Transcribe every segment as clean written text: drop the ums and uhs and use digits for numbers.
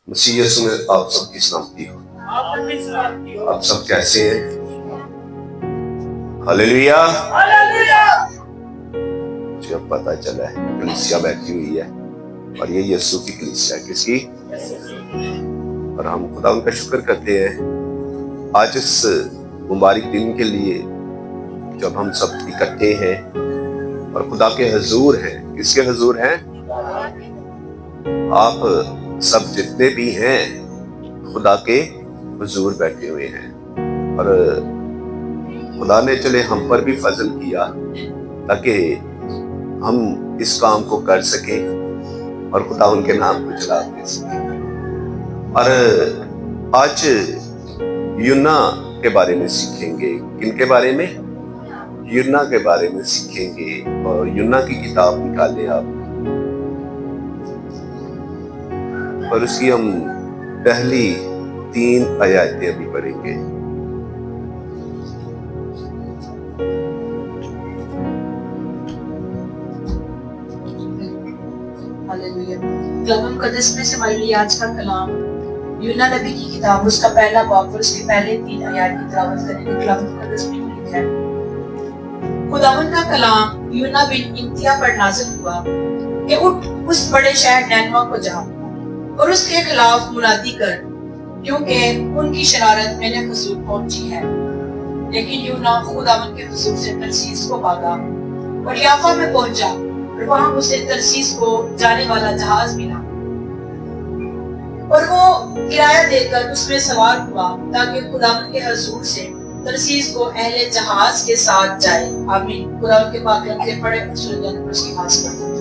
مسیح یسوع میں آپ سب کی سلامتی ہو۔ آپ سب کیسے ہیں؟ ہلیلویا۔ مجھے اب پتا چلا ہے کلیسیا بیٹھی ہوئی ہے اور یہ یسوع کی کلیسیا ہے۔ کس کی؟ اور ہم خدا ان کا شکر کرتے ہیں آج اس مبارک دن کے لیے جب ہم سب اکٹھے ہیں اور خدا کے حضور ہیں۔ کس کے حضور ہیں؟ آپ سب جتنے بھی ہیں خدا کے حضور بیٹھے ہوئے ہیں، اور خدا نے چلے ہم پر بھی فضل کیا تاکہ ہم اس کام کو کر سکیں اور خدا ان کے نام کو جلا دے سکیں۔ اور آج یونا کے بارے میں سیکھیں گے۔ کن کے بارے میں؟ یونا کے بارے میں سیکھیں گے، اور یونا کی کتاب نکالیں آپ، اور اس کی ہم پہلی 3 آیاتیں ابھی پڑھیں گے۔ کلام مقدس میں سے ہمارے لیے آج کا کلام یونا نبی کی کتاب، اس کا پہلا باب اور اس کے پہلے 3 آیات کی تلاوت کریں گے۔ کلام مقدس میں لکھا ہے، خداوند کا کلام یونا بن امتیا پر نازل ہوا کہ اٹھ اس بڑے شہر نینوا کو جا اور اس کے خلاف منادی کر، کیونکہ ان کی شرارت میرے حضور پہنچی ہے۔ لیکن یونا خداوند کے حضور سے ترسیس کو بھاگا اور یافا میں پہنچا، اور وہاں اسے ترسیس کو جانے والا جہاز ملا، اور وہ کرایہ دے کر اس میں سوار ہوا تاکہ خداوند کے حضور سے ترسیس کو اہل جہاز کے ساتھ جائے۔ آمین۔ خداوند کے پاک کلام سے پڑھے اور سنیں اور اس کی خاص پڑھیں۔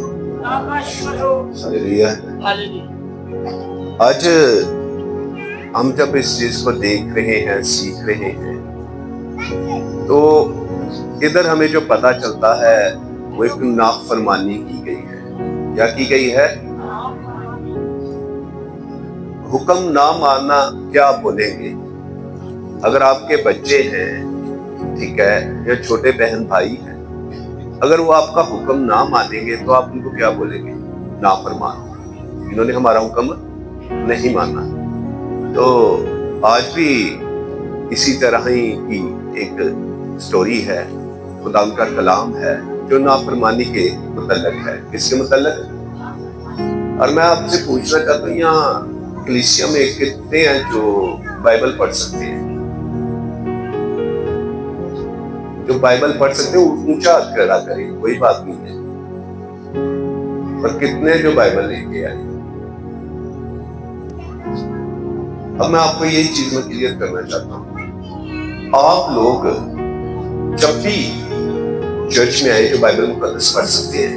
ہلیلویا۔ آج ہم جب اس چیز کو دیکھ رہے ہیں، سیکھ رہے ہیں، تو ادھر ہمیں جو پتا چلتا ہے وہ ایک نافرمانی کی گئی ہے۔ کیا کی گئی ہے؟ حکم نہ ماننا۔ کیا بولیں گے اگر آپ کے بچے ہیں، ٹھیک ہے، یا چھوٹے بہن بھائی ہیں، اگر وہ آپ کا حکم نہ مانیں گے تو آپ ان کو کیا بولیں گے؟ نافرمان، انہوں نے ہمارا حکم نہیں مانا۔ تو آج بھی اسی طرح ہی کی ایک سٹوری ہے، خدا ان کا کلام ہے جو نافرمانی کے متعلق ہے۔ کس کے متعلق؟ اور میں آپ سے پوچھنا چاہتا ہوں، یہاں کلیسیا میں کتنے ہیں جو بائبل پڑھ سکتے ہیں؟ جو بائبل پڑھ سکتے ہیں اونچا ہاتھ کھڑا کریں، کوئی بات نہیں ہے۔ اور کتنے جو بائبل لے کے آئے؟ اب میں آپ کو یہی چیز میں کلیئر کرنا چاہتا ہوں، آپ لوگ جب بھی چرچ میں آئے جو بائبل مقدس پڑھ سکتے ہیں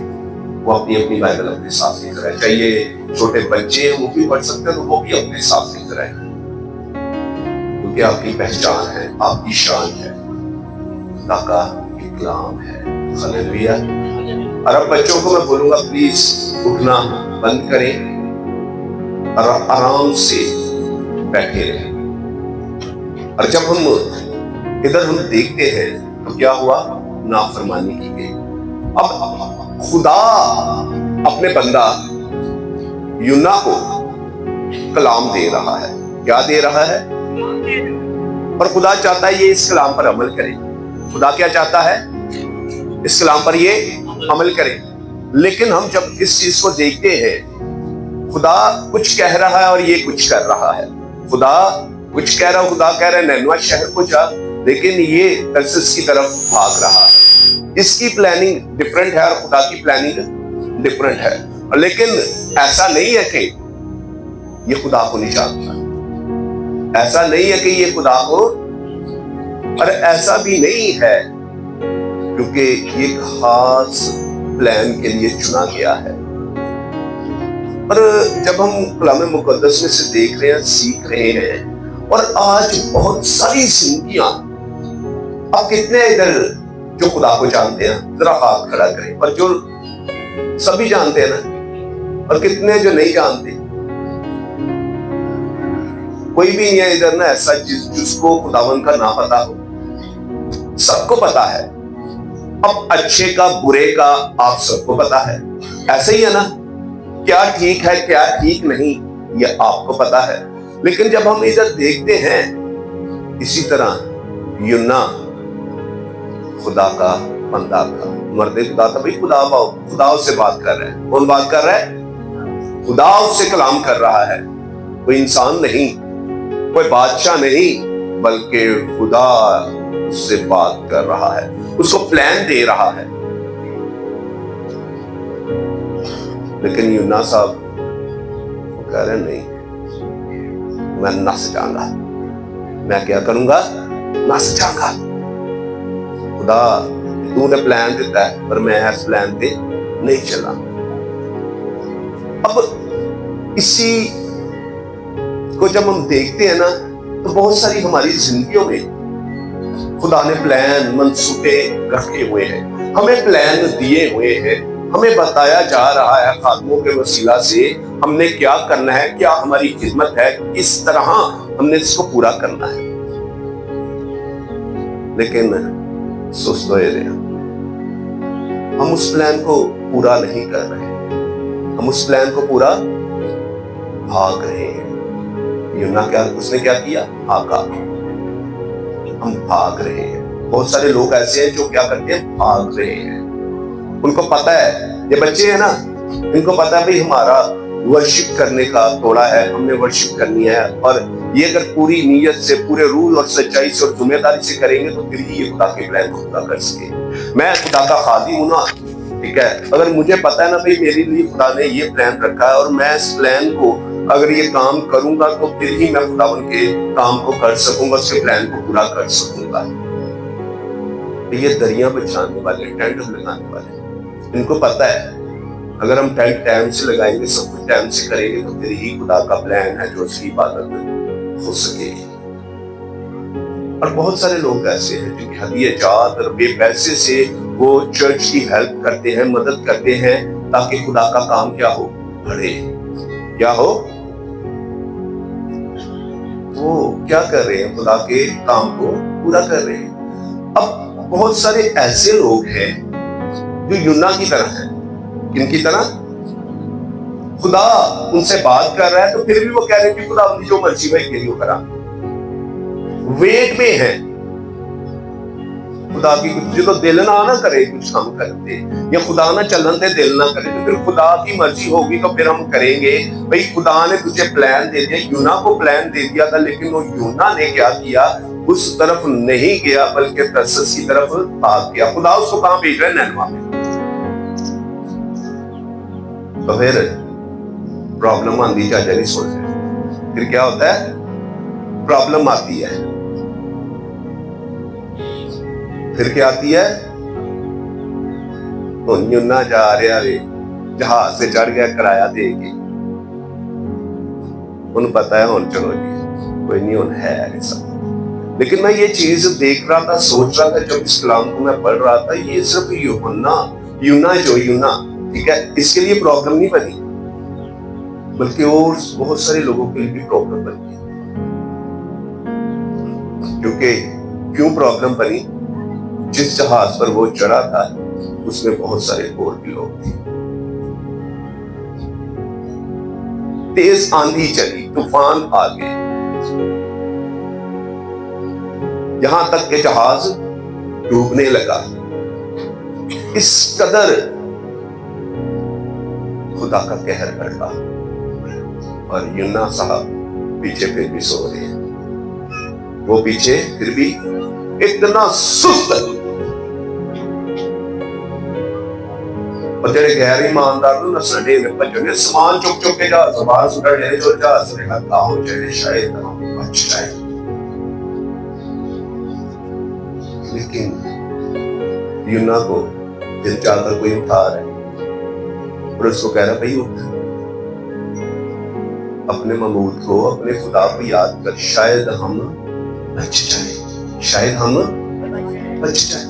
وہ اپنی اپنی بائبل اپنے ساتھ لے کر آئے۔ چاہیے چھوٹے بچے ہیں وہ بھی پڑھ سکتے ہیں تو وہ بھی اپنے ساتھ لے کر آئے، کیونکہ آپ کی پہچان ہے، آپ کی شان ہے، خدا کا کلام ہے۔ ہلیلویا۔ اور اب بچوں کو میں بولوں گا پلیز اٹھنا بند کریں اور آرام سے بیٹھے رہیں۔ اور جب ہم ادھر ہم دیکھتے ہیں تو کیا ہوا؟ نافرمانی کی گئی۔ اب خدا اپنے بندہ یونا کو کلام دے رہا ہے۔ کیا دے رہا ہے؟ اور خدا چاہتا ہے یہ اس کلام پر عمل کرے۔ خدا کیا چاہتا ہے؟ اس کلام پر یہ عمل کرے۔ لیکن ہم جب اس چیز کو دیکھتے ہیں، خدا کچھ کہہ رہا ہے اور یہ کچھ کر رہا ہے۔ خدا کچھ کہہ رہا ہے، خدا کہہ رہا ہے نینوا شہر کو جا، لیکن یہ ترسیس کی طرف بھاگ رہا ہے۔ اس کی پلاننگ ڈفرنٹ ہے اور خدا کی پلاننگ ڈفرنٹ ہے۔ لیکن ایسا نہیں ہے کہ یہ خدا کو نہیں جانتا، ایسا نہیں ہے کہ یہ خدا کو، اور ایسا بھی نہیں ہے کیونکہ یہ خاص پلان کے لیے چنا گیا ہے۔ اور جب ہم کلام مقدس میں سے دیکھ رہے ہیں، سیکھ رہے ہیں، اور آج بہت ساری زندگیاں، آپ کتنے ادھر جو خدا کو جانتے ہیں ذرا ہاتھ کھڑا کریں، اور جو سبھی جانتے ہیں نا، اور کتنے جو نہیں جانتے؟ کوئی بھی نہیں ہے ادھر نا ایسا جس کو خداوند کا نام پتا ہو۔ سب کو پتا ہے، اب اچھے کا برے کا آپ سب کو پتا ہے، ایسے ہی ہے نا، کیا ٹھیک ہے کیا ٹھیک نہیں یہ آپ کو پتا ہے. لیکن جب ہم ادھر دیکھتے ہیں اسی طرح یونا خدا کا بندہ تھا, مرد خدا تھا. بھائی خدا اس سے بات کر رہا ہے. کون بات کر رہا ہے؟ خدا اس سے کلام کر رہا ہے. کوئی انسان نہیں, کوئی بادشاہ نہیں, بلکہ خدا اس سے بات کر رہا ہے, اس کو پلان دے رہا ہے. لیکن یونا صاحب کہہ رہے نہیں, میں نس جاؤں گا. میں کیا کروں گا؟ نس جاؤں گا. خدا تو نے پلان دیتا ہے پر میں اس پلان پہ نہیں چلا. اب اسی کو جب ہم دیکھتے ہیں نا تو بہت ساری ہماری زندگیوں میں خدا نے پلان منصوبے رکھے ہوئے ہیں, ہمیں پلان دیے ہوئے ہیں, ہمیں بتایا جا رہا ہے خادموں کے وسیلہ سے ہم نے کیا کرنا ہے, کیا ہماری خدمت ہے, کس طرح ہم نے اس کو پورا کرنا ہے. لیکن سوچ تو یہ رہے ہم اس پلان کو پورا نہیں کر رہے, ہم اس پلان کو پورا بھاگ رہے ہیں. یونا کیا اس نے کیا کیا؟ بھاگا. ہم بھاگ رہے ہیں. بہت سارے لوگ ایسے ہیں جو کیا کرتے ہیں؟ بھاگ رہے ہیں. ان کو پتا ہے, یہ بچے ہیں نا, ان کو پتا ہے بھئی ہمارا ورشپ کرنے کا توڑا ہے, ہم نے ورشپ کرنی ہے, اور یہ اگر پوری نیت سے, پورے روح اور سچائی سے اور ذمہ داری سے کریں گے تو پھر ہی یہ خدا کے پلان کو پورا کر سکے. میں خدا کا خادم ہوں نا, ٹھیک ہے, اگر مجھے پتا ہے نا بھئی میرے لیے خدا نے یہ پلان رکھا ہے اور میں اس پلان کو اگر یہ کام کروں گا تو پھر ہی میں خداوند کے کام کو کر سکوں گا, اس کے پلان کو پورا کر سکوں گا. یہ دریاں بچھانے والے, ٹینٹ لگانے والے, ان کو پتا ہے اگر ہم ٹینٹ ٹائم سے لگائیں گے, سب کچھ ٹائم سے کریں گے تو پھر ہی خدا کا پلان ہے جو اس کی عبادت ہو سکے گی. اور بہت سارے لوگ ایسے ہیں جو کہ ہدیہ جات اور بے پیسے سے وہ چرچ کی ہیلپ کرتے ہیں, مدد کرتے ہیں تاکہ خدا کا کام کیا ہو؟ بڑھے. کیا ہو؟ وہ کیا کر رہے ہیں؟ خدا کے کام کو پورا کر رہے ہیں. اب بہت سارے ایسے لوگ ہیں جو یونا کی طرح ہیں. کن کی طرح؟ خدا ان سے بات کر رہا ہے تو پھر بھی وہ کہہ رہے ہیں کہ خدا اپنی جو مرضی میں کے لیے کرا. ویٹ میں ہے خدا کی. کچھ جو دل نہ کرے کچھ کام کرتے, یا خدا نہ چلن تے دل نہ کرے تو پھر خدا کی مرضی ہوگی تو پھر ہم کریں گے. بھئی خدا نے تجھے پلان دے دیا, یونا کو پلان دے دیا تھا, لیکن وہ یونا نے کیا کیا؟ اس طرف نہیں گیا بلکہ ترسس کی طرف بھاگ گیا. خدا اس کو کہاں بھیج رہا ہے؟ نینوا میں. تو پھر پرابلم آندی چاچا نہیں سوچ رہے. پھر کیا ہوتا ہے؟ پرابلم آتی ہے. پھر کیا آتی ہے؟ تو یونا جا رہا ہے, جہاز سے چڑھ گیا, کرایہ دے کے. انہوں پتا ہے ہون چلو جی کوئی نہیں, ہون ہے ایسا. لیکن میں یہ چیز دیکھ رہا تھا, سوچ رہا تھا جب اس کلام کو میں پڑھ رہا تھا, یہ صرف یونا جو یونا, ٹھیک ہے, اس کے لیے پرابلم نہیں بنی بلکہ اور بہت سارے لوگوں کے لیے بھی پرابلم بنی. کیونکہ کیوں پرابلم بنی؟ جس جہاز پر وہ چڑھا تھا اس میں بہت سارے اور بھی لوگ تھے. تیز آندھی چلی, طوفان آ گئے, یہاں تک کہ جہاز ڈوبنے لگا. اس قدر خدا کا قہر بڑھا, اور یونا صاحب پیچھے پھر بھی سو رہے ہیں. وہ پیچھے پھر بھی اتنا سست, اور جڑے غیر ایماندار نو نسڑے میں بچے سامان چک چک کے جہاز باہر سٹا رہے, جو جہاز سے ہٹا ہو جائے شاید ہم بچ جائے. لیکن یونا کو دل چاہ کر کوئی اٹھا رہا ہے اور اس کو کہہ رہا ہے بھائی اٹھ, اپنے معبود کو, اپنے خدا کو یاد کر, شاید ہم بچ جائیں, شاید ہم بچ جائیں.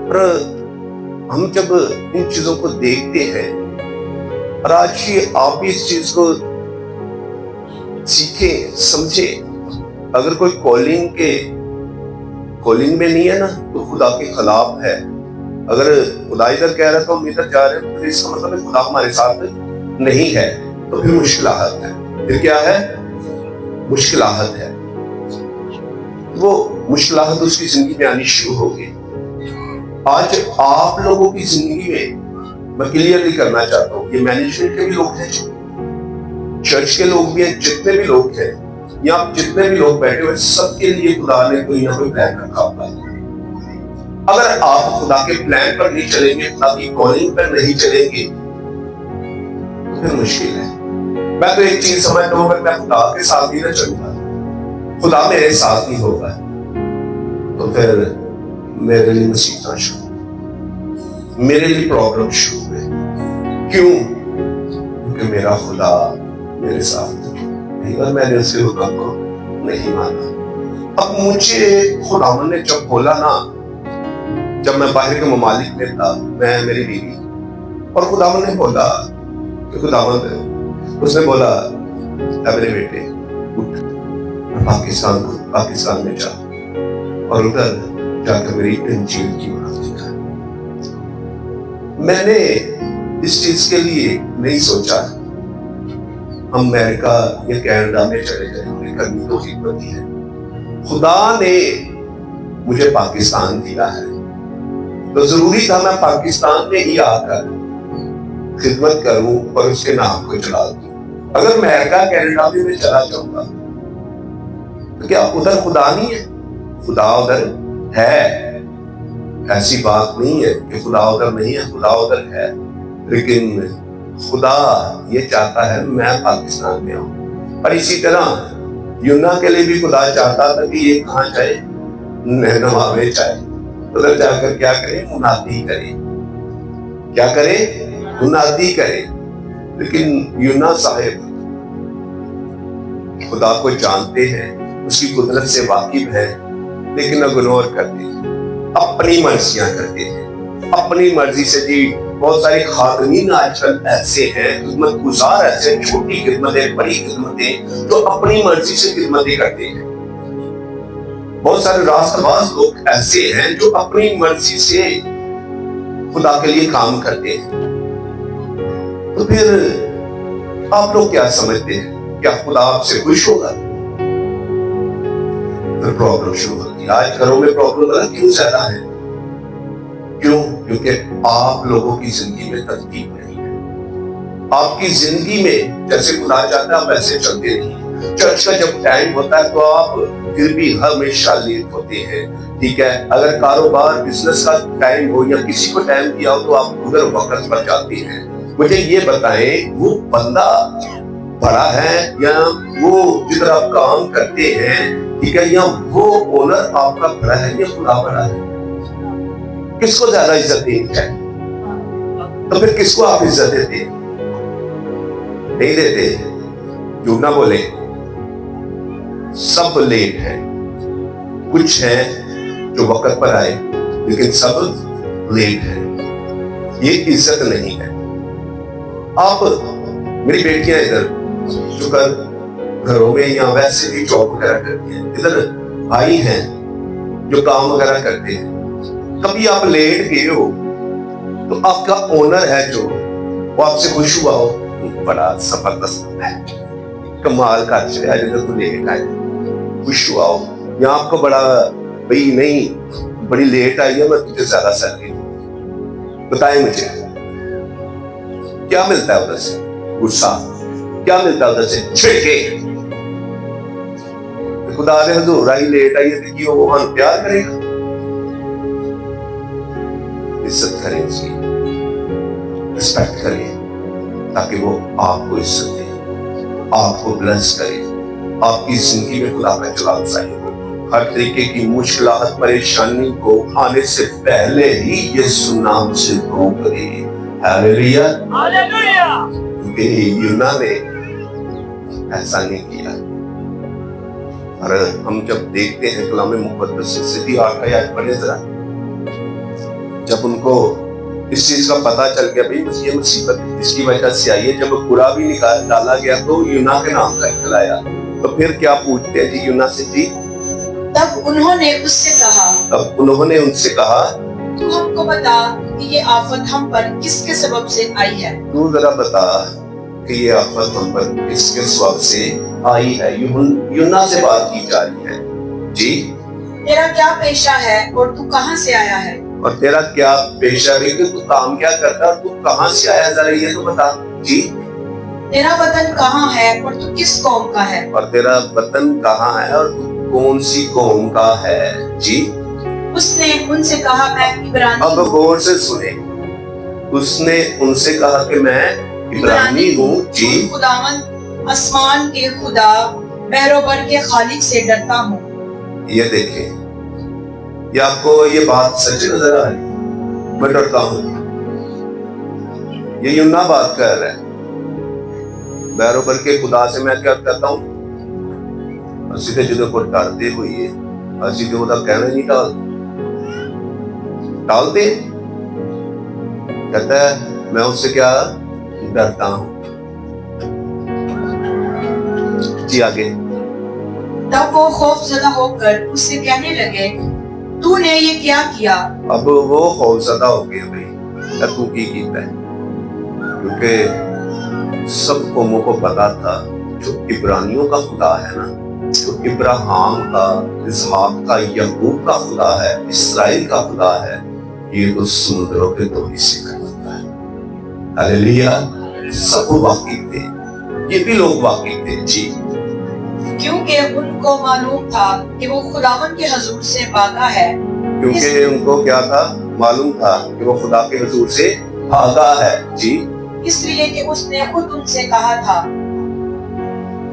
اور ہم جب ان چیزوں کو دیکھتے ہیں, اور آج آپ بھی اس چیز کو سیکھیں, سمجھیں. اگر کوئی کالنگ میں نہیں ہے نا تو خدا کے خلاف ہے. اگر خدا ادھر کہہ رہا ہے تو ہم ادھر جا رہے ہیں, تو اس کا مطلب ہے خدا ہمارے ساتھ نہیں ہے تو پھر مشکلات ہے. پھر کیا ہے؟ مشکلات ہے. وہ مشکلات اس کی زندگی میں آنی شروع ہو گئی. آج آپ لوگوں کی زندگی میں کلیئرلی کرنا چاہتا ہوں، یہ مینجمنٹ کے بھی لوگ ہیں، چرچ کے لوگ بھی ہیں، جتنے بھی لوگ ہیں یا جتنے بھی لوگ بیٹھے ہوئے، سب کے لیے خدا نے کوئی نہ کوئی پلان رکھا ہوگا. اگر آپ خدا کے پلان پر نہیں چلیں گے، خدا کی کالنگ پر نہیں چلیں گے تو پھر مشکل ہے. میں تو ایک چیز سمجھتا ہوں، اگر میں خدا کے ساتھ ہی نہ چلوں گا، خدا میرے ساتھ نہیں ہوگا، تو پھر میرے لیے مصیبتیں شروع ہوئی، میرے لیے پرابلم شروع ہوئے. کیوں؟ کیونکہ میرا خدا میرے ساتھ نہیں، اور میں نے اس کے حکم کو نہیں مانا. اب مجھے خداوند نے جب بولا نا، جب میں باہر کے ممالک میں تھا، میں میری بیوی، اور خداوند نے بولا کہ خداوند، اس نے بولا اے میرے بیٹے اٹھ، پاکستان میں جا اور ادھر جا کر میری انجیل کی بات کر. میں نے اس چیز کے لیے نہیں سوچا ہم امریکہ یا کینیڈا میں چلے جائیں، ہمیں کرنی تو خدمت ہی ہے. خدا نے مجھے پاکستان دیا ہے تو ضروری تھا میں پاکستان میں ہی آ کر خدمت کروں اور اس کے نام کو چلا دوں. اگر میں امریکہ کینیڈا میں چلا جاؤں گا تو کیا ادھر خدا نہیں ہے؟ خدا ادھر ہے، ایسی بات نہیں ہے کہ خدا ادھر نہیں ہے، خدا ادھر ہے. لیکن خدا یہ چاہتا ہے میں پاکستان میں ہوں. اور اسی طرح یونا کے لیے بھی خدا چاہتا تھا کہ یہ کہاں جائے؟ نینوے میں جائے. ادھر جا کر کیا کرے؟ منادی کرے. کیا کرے؟ منادی کرے. لیکن یونا صاحب خدا کو جانتے ہیں، اس کی قدرت سے واقف ہیں، لیکن اگنور کرتے ہیں، اپنی مرضیاں کرتے ہیں. اپنی مرضی سے جی بہت ساری خاتمین آج کل ایسے ہیں، خدمت گزار ایسے، چھوٹی خدمتیں، بڑی خدمتیں، جو اپنی مرضی سے خدمتیں کرتے ہیں. بہت سارے راست باز لوگ ایسے ہیں جو اپنی مرضی سے خدا کے لیے کام کرتے ہیں. تو پھر آپ لوگ کیا سمجھتے ہیں؟ کیا خدا آپ سے خوش ہوگا؟ پھر پرابلم شروع ہوتی ہے. آج گھروں میں پرابلم کیوں زیادہ ہے؟ کیوں؟ کیونکہ آپ لوگوں کی زندگی میں ترتیب نہیں ہے. آپ کی زندگی میں جیسے خدا چاہتا ہے آپ ایسے چلتے نہیں. چرچ کا جب ٹائم ہوتا ہے تو آپ پھر بھی ہمیشہ لیٹ ہوتے ہیں. ٹھیک ہے، اگر کاروبار بزنس کا ٹائم ہو یا کسی کو ٹائم دیا ہو تو آپ ادھر وقت پر جاتے ہیں. مجھے یہ بتائیں، وہ بندہ بڑا ہے یا وہ جدھر آپ کام کرتے ہیں، ٹھیک ہے، یا وہ اونر آپ کا بڑا ہے یا خدا بڑا ہے؟ کس کو زیادہ عزت دینی چاہیے؟ تو پھر کس کو آپ عزت دیتے ہیں؟ نہیں دیتے. جھوٹ نہ بولیں، سب لیٹ ہیں. کچھ ہیں جو وقت پر آئے لیکن سب لیٹ ہیں. یہ عزت نہیں ہے. آپ میری بیٹیاں ادھر جو کر گھروں میں یا ویسے بھی جاب وغیرہ کرتی ہیں، ادھر بھائی ہیں جو کام وغیرہ کرتے ہیں. کبھی آپ لیٹ گئے ہو تو آپ کا اونر ہے جو وہ آپ سے خوش ہوا ہو؟ بڑا زبردست ہے، کمال کا اچھا جب تو لیٹ آئے خوش ہوا ہو؟ یا آپ کو بڑا بھائی نہیں بڑی لیٹ آئی ہے، میں تجھے زیادہ سیلری دوں؟ بتائیں مجھے کیا ملتا ہے ادھر سے؟ غصہ. کیا ملتا ہے ادھر سے؟ چھڑکے. خدا نے حضور آئی لیٹ آئی ہے کہ وہ ہم پیار کرے گا؟ عزت کریں، اس کی رسپیکٹ کریں تاکہ وہ آپ کو عزت دے، آپ کو بلیس کرے، آپ کی زندگی میں خدا کا جلال ظاہر ہو. ہر طریقے کی مشکلات پریشانی کو آنے سے پہلے ہی یسوع نام سے دعا کرے. ہاللیلویا ہاللیلویا. کیونکہ یونا نے ایسا نہیں کیا. اور ہم جب دیکھتے ہیں کلام مقدس سے سیدھی 8 آیات پڑھیں ذرا، جب ان کو اس چیز کا پتا چل گیا بھئی یہ مصیبت اس کی وجہ سے آئی ہے، جب برا بھی نکال ڈالا گیا تو یونا کے نام کا کھلایا. تو پھر کیا پوچھتے ہیں جی یونا سے؟ جی تب انہوں نے ان سے کہا تو ہم کو بتا کہ یہ آفت ہم پر کس کے سبب سے آئی ہے. تو ذرا بتا کہ یہ آفت ہم پر کس وقت سے آئی ہے. یونا سے بات کی جا رہی ہے. جی تیرا کیا پیشہ ہے اور تو کہاں سے آیا ہے؟ اور تیرا کیا پیشہ ہے کہ تو کام کیا کرتا اور تو کہاں سے آیا, ذرا یہ تو بتا. جی تیرا وطن کہاں ہے اور تو کس قوم کا ہے؟ اور تیرا وطن کہاں ہے اور تو کون سی قوم کا ہے. جی اس نے ان سے کہا میں عبرانی اب غور سے سنیں. اس نے ان سے کہا کہ میں عبرانی ہوں. جی خداوند آسمان کے خدا بحر و بر کے خالق سے ڈرتا ہوں. یہ دیکھیں, یہ آپ کو یہ بات سچ نظر آ رہی, میں ڈرتا ہوں. یہ یونا بات کر رہا ہے, بحر و بر کے خدا سے میں کیا کہتا ہوں. اسی تے جدوں کو ڈرتے ہوئے اسی تے وہ کہنا نہیں ٹالتے. کہتا ہے میں اس سے کیا ڈرتا ہوں. جی آگے. تب وہ خوف زدہ ہو کر اس سے کہنے لگے تو نے یہ کیا کیا؟ اب وہ خوف زدہ ہو گئے بھائی تو کی کیتا ہے, کیونکہ سب قوموں کو پتا تھا جو عبرانیوں کا خدا ہے نا, جو ابراہیم کا, اسحاق کا, یعقوب کا خدا ہے, اسرائیل کا خدا ہے, یہ تو سمندروں کے دو حصے کرتا ہے. ہلیلویا. سب واقف تھے, یہ بھی لوگ واقف تھے. جی کیونکہ ان کو معلوم تھا کہ وہ خداوند کے حضور سے بھاگا ہے. کیونکہ ان کو کیا تھا, معلوم تھا کہ وہ خدا کے حضور سے بھاگا ہے. جی اس لیے کہ اس نے خود ان سے کہا تھا.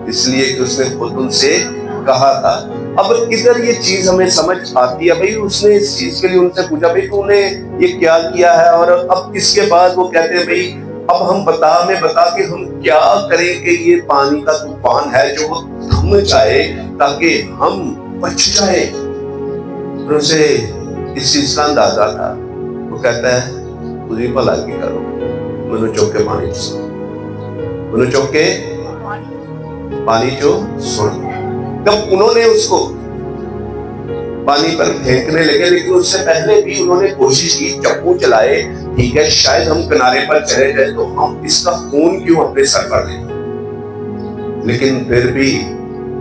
اس لیے کہ اس نے خود ان سے کہا تھا. اب ادھر یہ چیز ہمیں سمجھ آتی ہے بھائی, اس نے اس چیز کے لیے ان سے پوچھا بھائی تو نے یہ کیا کیا ہے, اور اب اس کے بعد وہ کہتے ہیں بھائی اب ہم بتا کہ ہم کیا کریں کہ یہ پانی کا طوفان ہے جو وہ تھم جائے تاکہ ہم بچ جائے. اور اسے اس چیز کا اندازہ تھا. وہ کہتا ہے تجھے بھلا کی کرو, منو چوک کے پانی چو, منو چوک کے پانی چو سن. جب انہوں نے اس کو پانی پر پھینکنے لگے, لیکن اس سے پہلے بھی انہوں نے کوشش کی, چپو چلائے, ٹھیک ہے شاید ہم کنارے پر چلے جائیں تو ہم اس کا خون کیوں اپنے سر پر لیں, لیکن پھر بھی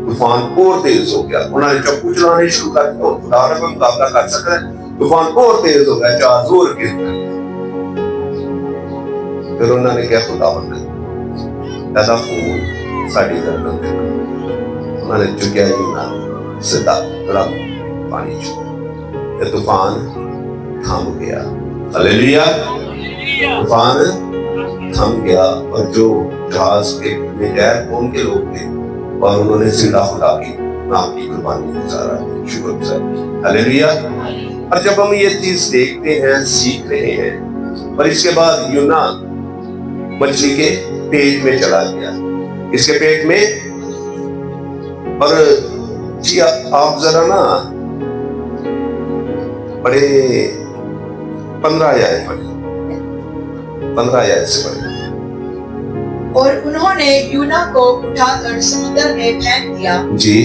طوفان اور تیز ہو گیا. انہوں نے چپو چلانے شروع کر دیا, خدا نے کوئی مقابلہ کر سکتا ہے, طوفان اور تیز ہو گیا, چار زور گر گئے. پھر انہوں نے کیا خدا بندہ ایسا خون ساڑی گردن دیکھا. انہوں نے چکیا یونا سدا رب پانی چھو, یہ طوفان تھم گیا. ہلیلویا. طوفان تھم گیا, اور جو جہاز کے غیر قوم کے لوگ تھے اور انہوں نے زندہ خدا کی نام کی قربانی گزارا, شکر گزاری. ہلیلویا. اور جب ہم یہ چیز دیکھتے ہیں, سیکھ رہے ہیں, اور اس کے بعد یونا مچھلی کے پیٹ میں چلا گیا. اس کے پیٹ میں. اور جی آپ ذرا نا پڑھے 15 آیات پڑھے, 15 آیات سے پڑھے. اور انہوں نے یونا کو اٹھا کر سمندر میں پھینک دیا. جی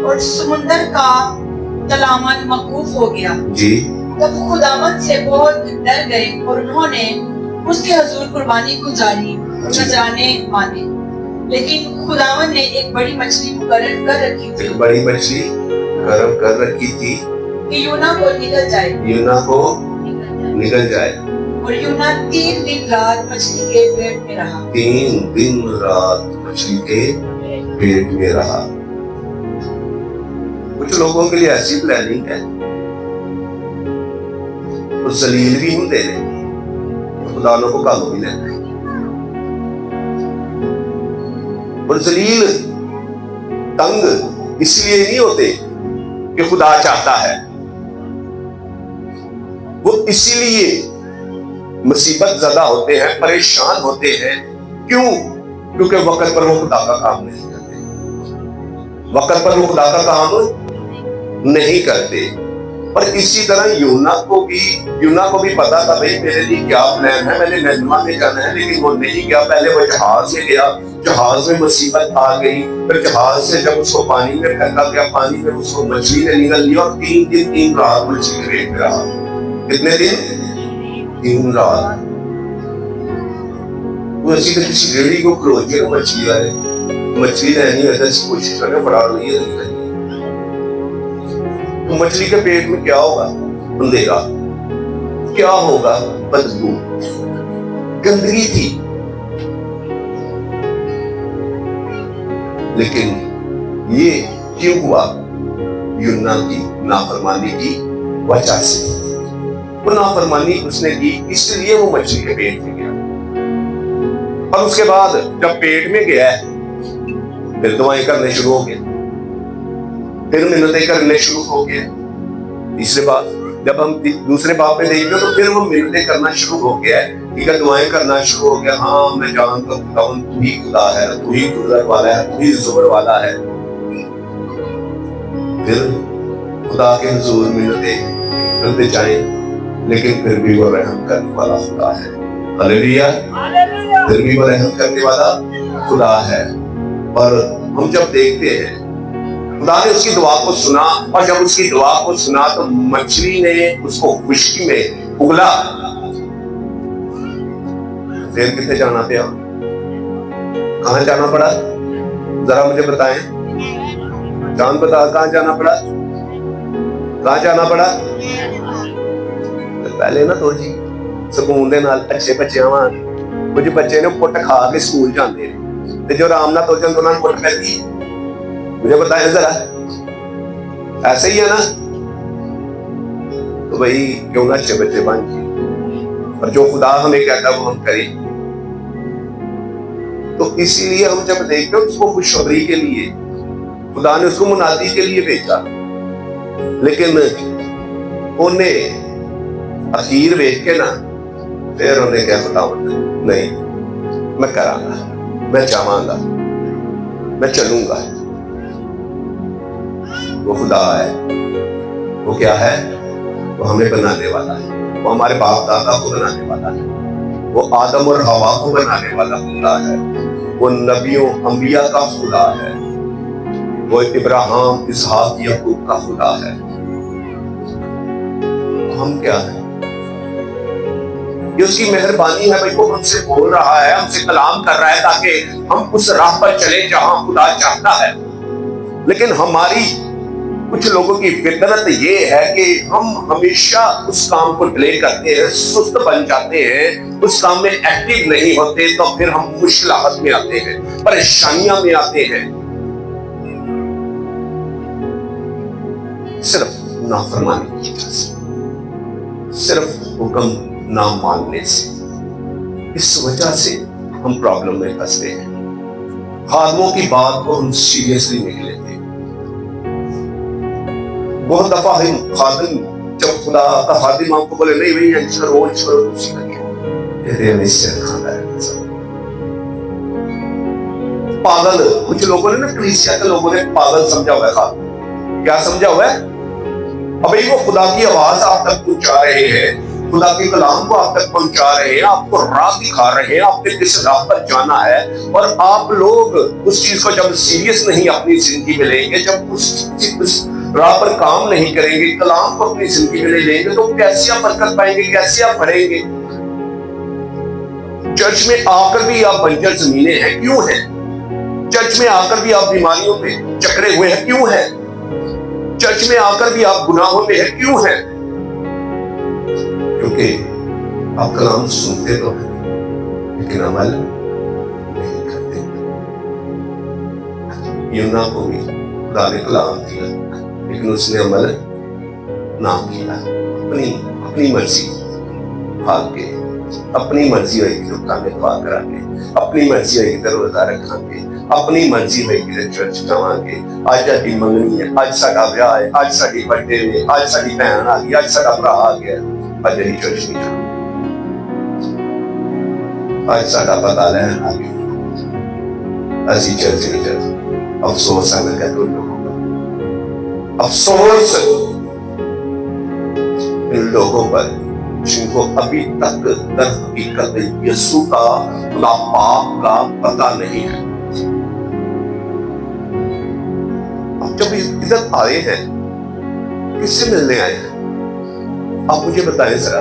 اور سمندر کا تلامن موقوف ہو گیا. جی تب خداوند سے بہت ڈر گئے اور انہوں نے اس کے حضور قربانی گزاری اور نذرانے مانے. لیکن خداوند نے ایک بڑی مچھلی مقرر کر رکھی تھی, ایک بڑی مچھلی مقرر کر رکھی تھی کہ یونا کو نگل جائے, یونا کو نگل جائے. اور یونا 3 دن رات مچھلی کے پیٹ میں رہا. 3 دن رات مچھلی کے پیٹ میں رہا. کچھ لوگوں کے لیے ایسی پلاننگ ہے, وہ ذلیل بھی ہوں دے رہے, خدا لوگوں کو کالو بھی لیتے ہیں, اور ذلیل تنگ اس لیے نہیں ہوتے کہ خدا چاہتا ہے, وہ اسی لیے مصیبت زدہ ہوتے ہیں, پریشان ہوتے ہیں. کیوں؟ کیونکہ وقت پر وہ خدا کا کام نہیں کرتے, وقت پر وہ خدا کا کام نہیں کرتے. اور اسی طرح یونا کو بھی پتا تھا بھائی میرے لیے کیا پلان ہے, میں نے نینوا میں جانا ہے, لیکن وہ نہیں گیا. پہلے وہ جہاز میں گیا, جہاز میں مصیبت آ گئی, پھر جہاز سے جب اس کو پانی میں پھینکا گیا, پانی میں اس کو مچھلی نے نگل لیا, اور 3 دن 3 رات مچھلی کے پیٹ میں رہا. کتنے دن؟ 3 رات. اسی تو کسی ریڑھی کو کھلو کے مچھلی والے مچھلی رہنی ہے تو کوشش کریں فراڈ نہیں ہے. تو مچھلی کے پیٹ میں کیا ہوگا؟ اندھیرا. کیا ہوگا؟ بدبو، گندگی تھی. لیکن یہ کیوں ہوا؟ یونا کی نافرمانی کی وجہ سے. وہ نافرمانی اس نے کی، اس لیے وہ مچھلی کے پیٹ میں گیا. اور اس کے بعد جب پیٹ میں گیا ہے پھر دعائیں کرنے شروع ہو گئے، پھر منتیں کرنے شروع ہو گئے. تیسرے بات جب ہم دوسرے باب میں دیکھتے تو پھر وہ منتیں کرنا شروع ہو گیا ہے، ٹھیک ہے، دعائیں کرنا شروع ہو گیا. ہاں میں جانتا ہوں تو ہی خدا ہے، تو ہی قدرت والا ہے، تو ہی زور والا ہے. پھر خدا کے حضور منتیں کرتے جائیں، لیکن پھر بھی وہ رحم کرنے والا خدا ہے. ہلیلویا. پھر بھی وہ رحم کرنے والا خدا ہے. اور ہم جب دیکھتے ہیں خدا نے اس کی دعا کو سنا، اور جب اس کی دعا کو سنا تو مچھلی نے اس کو خشکی میں اگلا. پھر کتنے جانا پڑا؟ کہاں جانا پڑا؟ ذرا مجھے بتائیں. جان بتا کہاں جانا پڑا؟ کہاں جانا پڑا؟ پہلے نا تو جی سکون دے نال اچھے بچے آواں کچھ بچے نے پٹ کھا کے سکول جاندے نے تے جو آرام نال تو جان انہاں پٹ پیندی. مجھے بتائیں ذرا، ایسے ہی ہے نا؟ تو بھائی کیوں نہ اچھے بچے بن جائیں، اور جو خدا ہمیں کہتا ہے وہ ہم کریں. تو اسی لیے ہم جب دیکھتے ہیں اس کو خوشخبری کے لیے خدا نے اس کو منادی کے لیے بھیجا، لیکن انہیں اخیر ویکھ کے نا پھر انہیں کیا خدا نہیں میں کراں گا، میں چاہاں گا، میں چلوں گا. وہ خدا ہے، وہ کیا ہے؟ وہ ہمیں بنانے والا ہے، وہ ہمارے باپ دادا کو بنانے والا ہے، وہ آدم اور حوا کو بنانے والا خدا ہے، وہ نبیوں انبیاء کا خدا ہے، وہ ابراہیم اسحاق یعقوب کا خدا ہے. ہم کیا ہیں؟ یہ اس کی مہربانی ہے بھائی، وہ ہم سے بول رہا ہے، ہم سے کلام کر رہا ہے تاکہ ہم اس راہ پر چلے جہاں خدا چاہتا ہے. لیکن ہماری کچھ لوگوں کی فطرت یہ ہے کہ ہم ہمیشہ اس کام کو ڈیلے کرتے ہیں، سست بن جاتے ہیں، اس کام میں ایکٹیو نہیں ہوتے. تو پھر ہم مشکلات میں آتے ہیں، پریشانیاں میں آتے ہیں، صرف نافرمانی کی وجہ سے، صرف حکم نہ ماننے سے. اس وجہ سے ہم پرابلم میں پھنستے ہیں. خادموں کی بات کو ہم سیریسلی نہیں لیتے. بہت دفعہ ہم خادم جب خدا کا خادم آپ کو بولے نہیں بھائی انج کرو انج کرو اسی کریے، پاگل. کچھ لوگوں نے نا کلیسیا کے لوگوں نے پاگل سمجھا ہوا ہے. خادم کیا سمجھا ہوا ہے؟ ابھی وہ خدا کی آواز آپ تک پہنچا رہے ہیں، خدا کے کلام کو آپ تک پہنچا رہے ہیں، آپ کو راہ دکھا رہے ہیں، آپ نے کس راہ پر جانا ہے، اور آپ لوگ اس چیز کو جب سیریس نہیں اپنی زندگی میں لیں گے، جب اس راہ پر کام نہیں کریں گے، کلام کو اپنی زندگی میں لیں گے، تو کیسے آپ برکت پائیں گے، کیسے آپ بڑھیں گے؟ چرچ میں آ کر بھی آپ بنجر زمینیں ہیں، کیوں ہیں؟ چرچ میں آ کر بھی آپ بیماریوں میں چکرے ہوئے ہیں، کیوں ہیں؟ چرچ میں آ کر بھی آپ گناہوں میں ہیں، کیوں ہیں؟ کیونکہ آپ کلام سنتے تو ہیں لیکن عمل نہیں کرتے. یونا کو بھی خدا نے کلام دیا لیکن اس نے عمل نہ کیا. اپنی مرضی بھاگ کے، اپنی مرضی ہوئے گی تو کانے دعا کرا گے، اپنی مرضی ہوئے گی تو روزہ رکھا گے، اپنی مرضی ہوئے گی تو چرچ جاواں گے. آج ساڈی منگنی ہے، آج ساڈا بیاہ ہے، آج ساڈی برتھ ڈے ہے، آج ساڈی بہن آ گئی، آج ساڈا بھرا آ گیا، آج ہی چرچ نہیں جانا. آج ساڈا پتہ لین آ گیا، اسی چرچ نہیں جانا. افسوس ہے میں کہتا ہوں لوگوں پر، افسوس ان لوگوں پر جن کو ابھی تک در حقیقت یسوع کا خدا پاک کا پتہ نہیں ہے. آپ جب ادھر آئے ہیں کس سے ملنے آئے ہیں؟ آپ مجھے بتائیں ذرا.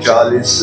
40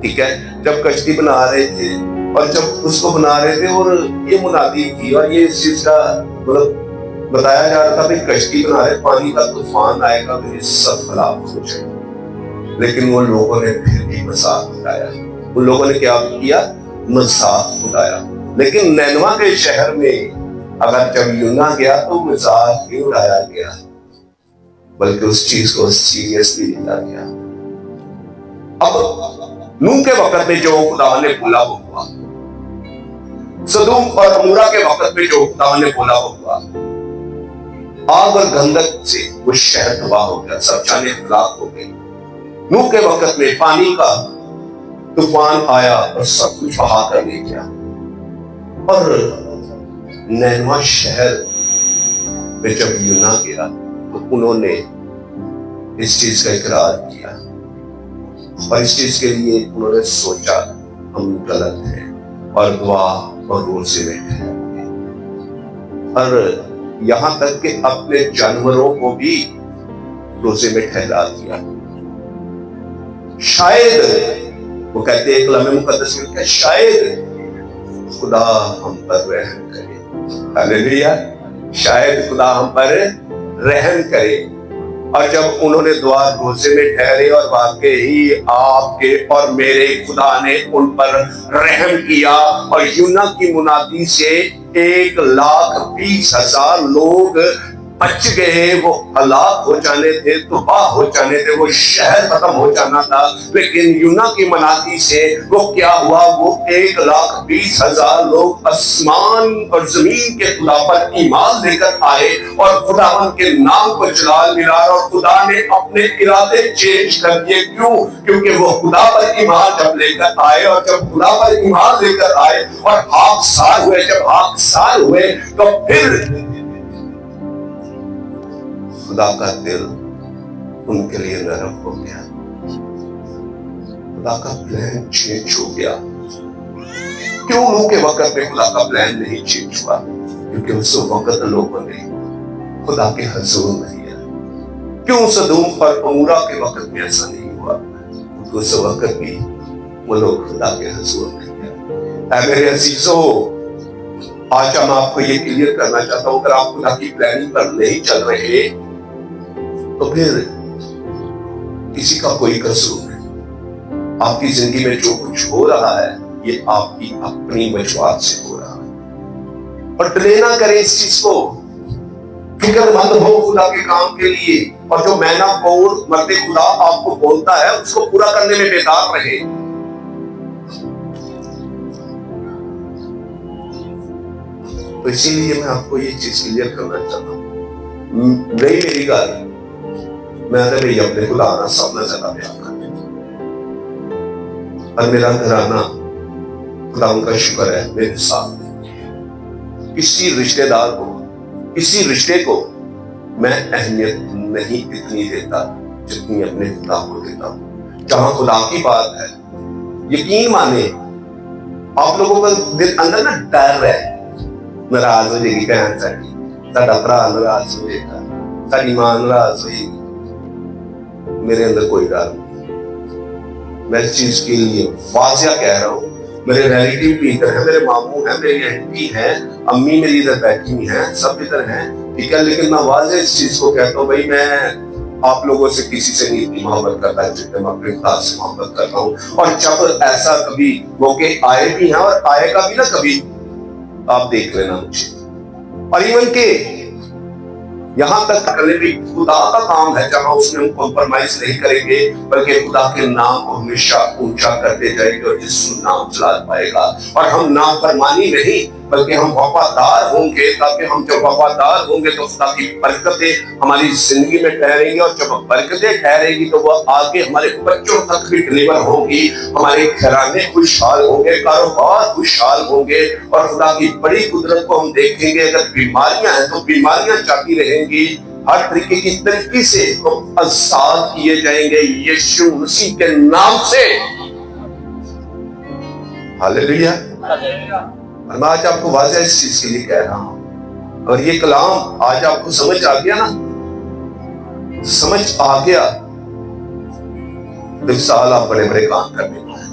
ٹھیک ہے، جب کشتی بنا رہے تھے اور جب اس کو بنا رہے تھے اور یہ منادی تھی اور یہ اس چیز کا مطلب بتایا جا رہا تھا کہ کشتی بنا رہے، پانی کا طوفان آئے گا تو یہ سب ہلاک ہو جائے گا، لیکن وہ لوگوں نے پھر بھی مذاق اڑایا۔ ان لوگوں نے کیا کیا؟ مذاق اڑایا۔ لیکن نینوا کے شہر میں اگر جب یونا گیا تو مذاق نہیں اڑایا گیا، بلکہ اس چیز کو سیریسلی لیا گیا۔ اب نوح کے وقت میں جو خدا نے بولا وہ ہوا، سدوم اور عمورہ کے وقت میں جو خدا نے بولا وہ ہوا۔ آگ اور گندک سے وہ شہر تباہ ہو گیا، سب جانیں ہلاک ہو گئی۔ نوح کے وقت میں پانی کا طوفان آیا اور سب کچھ بہا کر لے گیا۔ اور نینوا شہر میں جب یونا گیا تو انہوں نے اس چیز کا اقرار کیا اور اس چیز کے لیے انہوں نے سوچا ہم غلط ہیں اور دعا اور روزے میں ٹھہر گئے، اور یہاں تک کہ اپنے جانوروں کو بھی روزے میں ٹھہرا دیا۔ شاید وہ کہتے ہیں کلام مقدس میں کہ شاید خدا ہم پر رحم کرے، ہاللیلویا، شاید خدا ہم پر رحم کرے۔ اور جب انہوں نے دعا روزے میں ٹھہرے اور واقعی آپ کے اور میرے خدا نے ان پر رحم کیا، اور یونا کی منادی سے 1,20,000 لوگ بچ گئے، وہ ہلاک ہو جانے تھے، تباہ ہو جانے تھے، وہ شہر ختم ہو جانا تھا، لیکن یونا کی منادی سے وہ کیا ہوا؟ وہ 1,20,000 لوگ آسمان اور زمین کے خدا پر ایمان لے کر آئے اور خداوند کے نام کو جلال ملا، اور خدا نے اپنے ارادے چینج کر دیے۔ کیوں؟ کیونکہ وہ خدا پر ایمان جب لے کر آئے، اور جب خدا پر ایمان لے کر آئے اور خاکسار ہوئے، جب خاکسار ہوئے تو پھر خدا کا دل ان کے لیے نرم ہو گیا، خدا کا پلان چینج ہو گیا۔ کیوں نوح کے وقت میں خدا کا پلان نہیں چینج ہوا؟ کیونکہ اس وقت لوگوں نے خدا کے حضور نہیں آیا۔ کیوں سدوم اور عمورہ کے وقت میں ایسا نہیں ہوا؟ کیونکہ اس وقت بھی وہ لوگ خدا کے حضور نہیں آئے۔ اے میرے عزیزوں، آج ہم آپ کو یہ کلیئر کرنا چاہتا ہوں، اگر آپ خدا کی پلاننگ پر نہیں چل رہے تو پھر کسی کا کوئی قصور نہیں۔ آپ کی زندگی میں جو کچھ ہو رہا ہے یہ آپ کی اپنی وجوہات سے ہو رہا ہے، اور ڈیلے نہ کریں اس چیز کو، فکر مند ہو خدا کے کام کے لیے، اور جو میں نہ بول مرد خدا آپ کو بولتا ہے اس کو پورا کرنے میں بیدار رہے۔ تو اسی لیے میں آپ کو یہ چیز کلیئر کرنا چاہتا ہوں، میری گل میں اپنے خدا سامنا زیادہ بیان کرنے، اور میرا گھرانہ خدا ان کا شکر ہے میرے ساتھ ہے۔ کسی رشتہ دار کو، کسی رشتے کو میں اہمیت نہیں اتنی دیتا جتنی اپنے خدا کو دیتا ہوں۔ جہاں خدا کی بات ہے، یقین مانے آپ لوگوں کا دل اندر نا ڈر ہے، ناراض ہو جائے گی بہن ساڈا بھرا ناراض ہو جائے گا، ساری ماں ناراض ہوئے گی۔ میرے اندر کوئی ڈر نہیں، میں اس چیز کے لیے واضح کہہ رہا ہوں۔ میرے ریلیٹیو بھی ادھر ہیں، میرے ماموں ہیں، میری آنٹی ہیں، امی میری ادھر بیٹھی ہوئی ہیں، سب ادھر ہیں، ٹھیک ہے، لیکن میں واضح اس چیز کو کہتا ہوں، بھائی میں آپ لوگوں سے کسی سے نہیں اتنی محبت کرتا ہے جتنے میں اپنے خدا سے محبت کرتا ہوں۔ اور جب ایسا کبھی موقع آئے بھی ہیں اور آئے گا بھی نا کبھی، آپ دیکھ لینا مجھے، اور ایون کہ یہاں تک کرنے بھی خدا کا کام ہے جہاں اس میں ہم کمپرمائز نہیں کریں گے، بلکہ خدا کے نام کو ہمیشہ اونچا کرتے جائیں گے، اور جس نام چلا پائے گا، اور ہم نافرمانی نہیں بلکہ ہم وفادار ہوں گے، تاکہ ہم جب وفادار ہوں گے تو خدا کی برکتیں ہماری زندگی میں ٹھہریں گی، اور جب برکتیں ٹھہریں گی تو وہ آگے ہمارے بچوں تک بھی ڈلیور ہوں گی، ہمارے گھرانے خوشحال ہوں گے، کاروبار خوشحال ہوں گے، اور خدا کی بڑی قدرت کو ہم دیکھیں گے۔ اگر بیماریاں ہیں تو بیماریاں جاتی رہیں گی، ہر طریقے کی طریقے سے ہم آزاد کیے جائیں گے یشوع مسیح کے نام سے۔ ہاللیلویا۔ میں آج آپ کو واضح اس چیز کے لیے کہہ رہا ہوں، اور یہ کلام آج آپ کو سمجھ آ گیا نا، سمجھ آ گیا، تو اس سال آپ بڑے بڑے کام کرنے کو ہیں۔